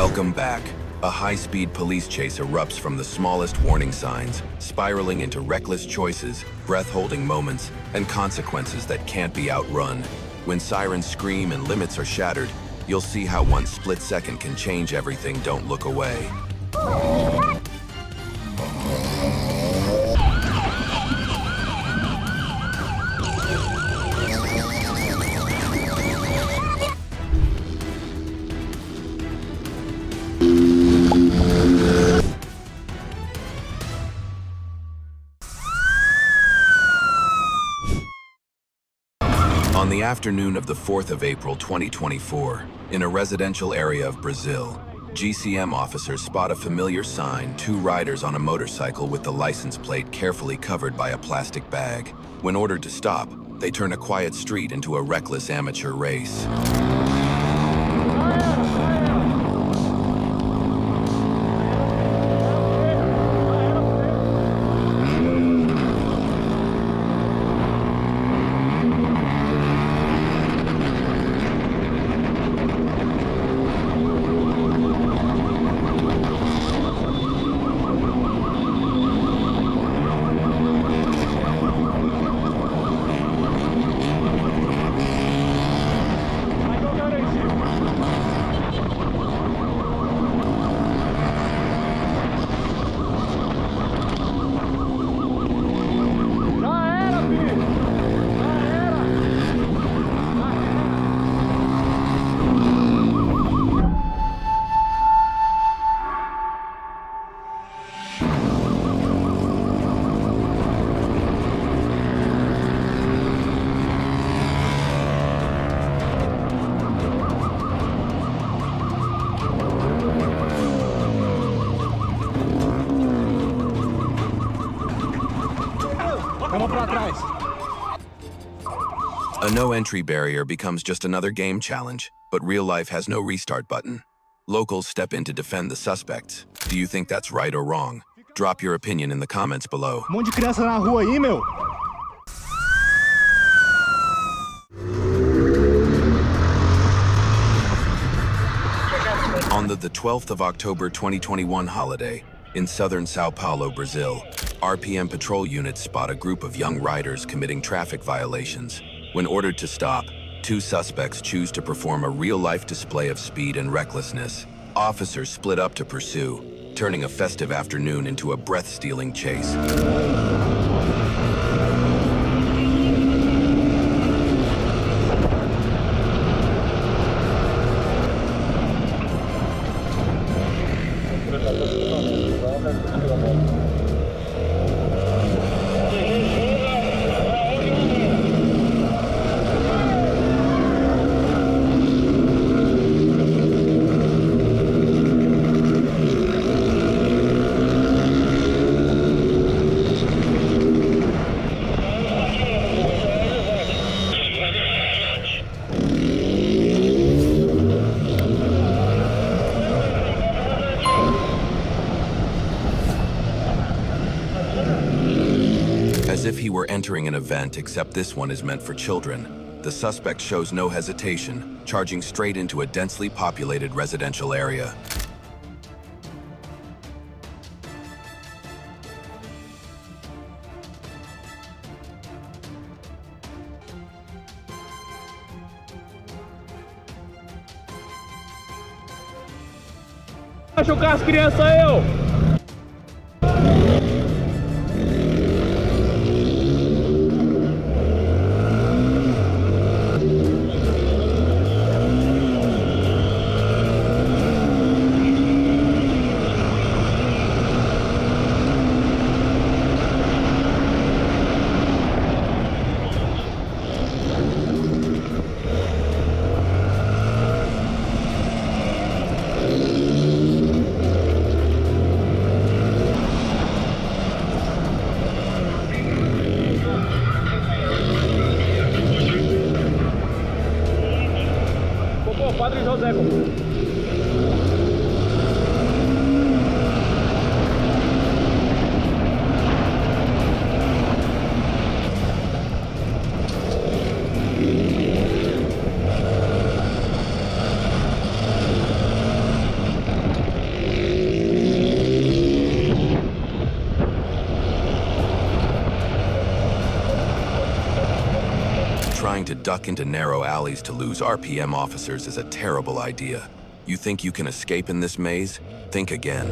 Welcome back. A high-speed police chase erupts from the smallest warning signs, spiraling into reckless choices, breath-holding moments, and consequences that can't be outrun. When sirens scream and limits are shattered, you'll see how one split second can change everything. Don't look away. On the afternoon of the 4th of April 2024, in a residential area of Brazil, GCM officers spot a familiar sign: two riders on a motorcycle with the license plate carefully covered by a plastic bag. When ordered to stop, they turn a quiet street into a reckless amateur race. A no-entry barrier becomes just another game challenge, but real life has no restart button. Locals step in to defend the suspects. Do you think that's right or wrong? Drop your opinion in the comments below. De criança na rua aí, meu. On the 12th of October 2021 holiday, in southern São Paulo, Brazil, RPM patrol units spot a group of young riders committing traffic violations. When ordered to stop, two suspects choose to perform a real-life display of speed and recklessness. Officers split up to pursue, turning a festive afternoon into a breath-stealing chase. As if he were entering an event, except this one is meant for children, the suspect shows no hesitation, charging straight into a densely populated residential area. Machucar as crianças aí, ô! Padre José. to duck into narrow alleys to lose RPM officers is a terrible idea. You think you can escape in this maze? Think again.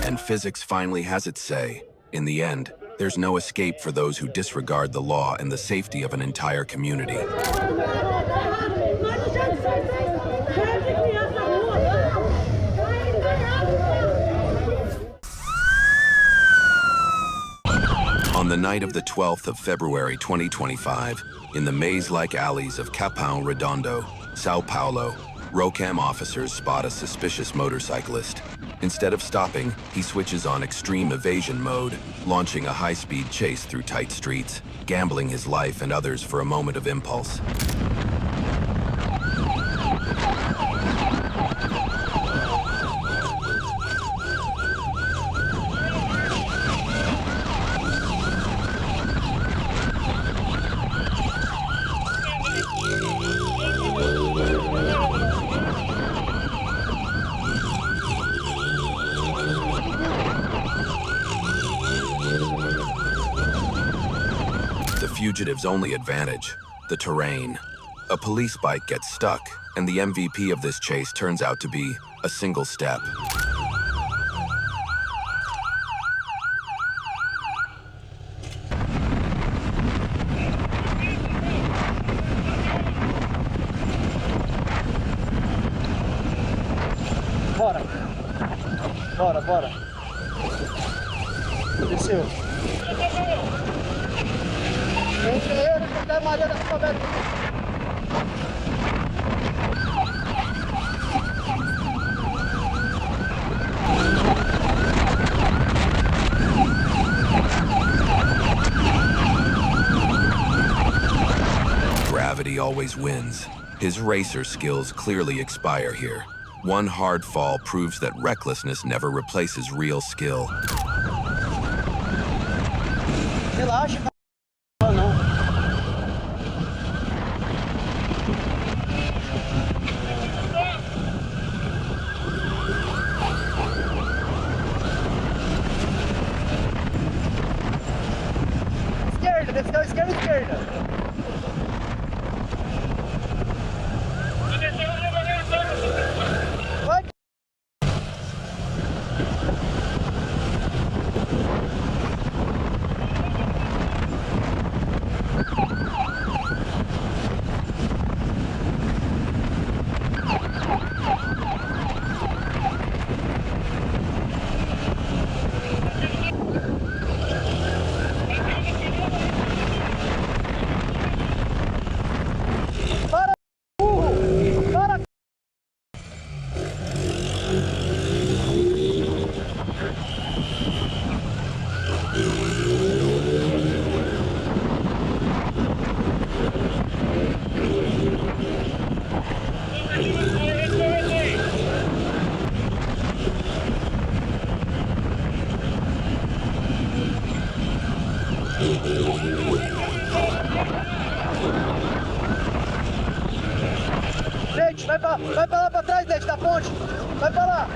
And physics finally has its say. In the end, there's no escape for those who disregard the law and the safety of an entire community. On the night of the 12th of February 2025, in the maze-like alleys of Capão Redondo, São Paulo, ROCAM officers spot a suspicious motorcyclist. Instead of stopping, he switches on extreme evasion mode, launching a high-speed chase through tight streets, gambling his life and others for a moment of impulse. Fugitive's only advantage, the terrain. A police bike gets stuck, and the MVP of this chase turns out to be a single step. Bora! Bora, bora! Desceu! Entre ele e até Maria da Coberta. Gravity always wins. His racer skills clearly expire here. One hard fall proves that recklessness never replaces real skill. Relaxa. Esquerda, esquerda, esquerda. Vai. Vai pra lá pra trás, Leite, da ponte. Vai pra lá.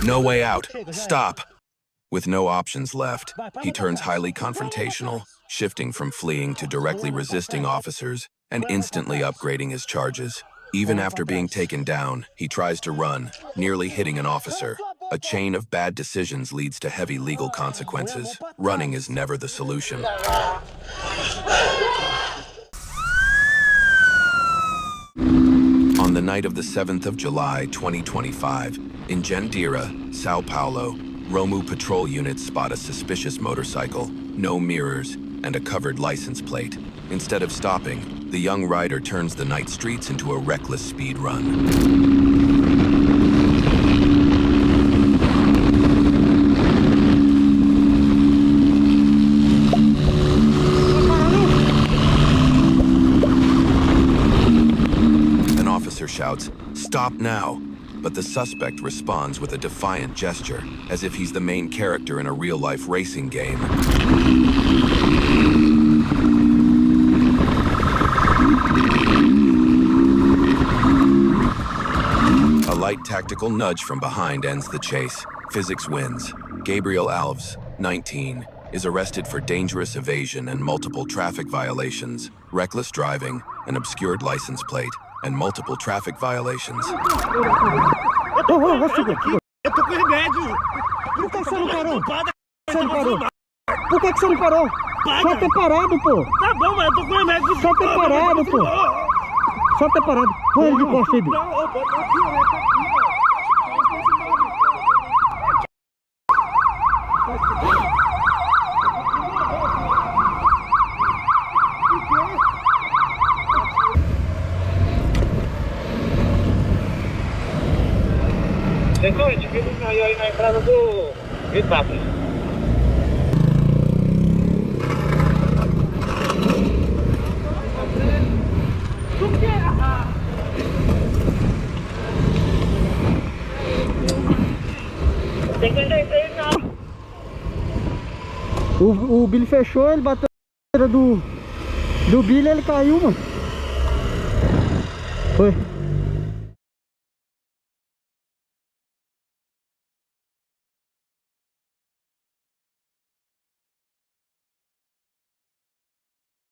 No way out. Stop. With no options left, he turns highly confrontational, shifting from fleeing to directly resisting officers and instantly upgrading his charges. Even after being taken down, he tries to run, nearly hitting an officer. A chain of bad decisions leads to heavy legal consequences. Running is never the solution. On the night of the 7th of July, 2025, in Jandira, São Paulo, Romu patrol units spot a suspicious motorcycle, no mirrors, and a covered license plate. Instead of stopping, the young rider turns the night streets into a reckless speed run. Shouts, "Stop now!" But the suspect responds with a defiant gesture, as if he's the main character in a real-life racing game. A light tactical nudge from behind ends the chase. Physics wins. Gabriel Alves, 19, is arrested for dangerous evasion and multiple traffic violations, reckless driving, an obscured license plate, and multiple traffic violations. Eu tô com remédio. Por que você não parou? Você não parou? Por que você não parou? Só ter parado, pô. Tá bom, mas eu tô com remédio. Só ter parado, pô. Só ter parado. Põe ele de costa aí, bicho. Não, eu tô aqui, ó. Então, a gente viu aí na entrada do Breathless. O Billy fechou, ele bateu na do Billy e ele caiu, mano. Foi.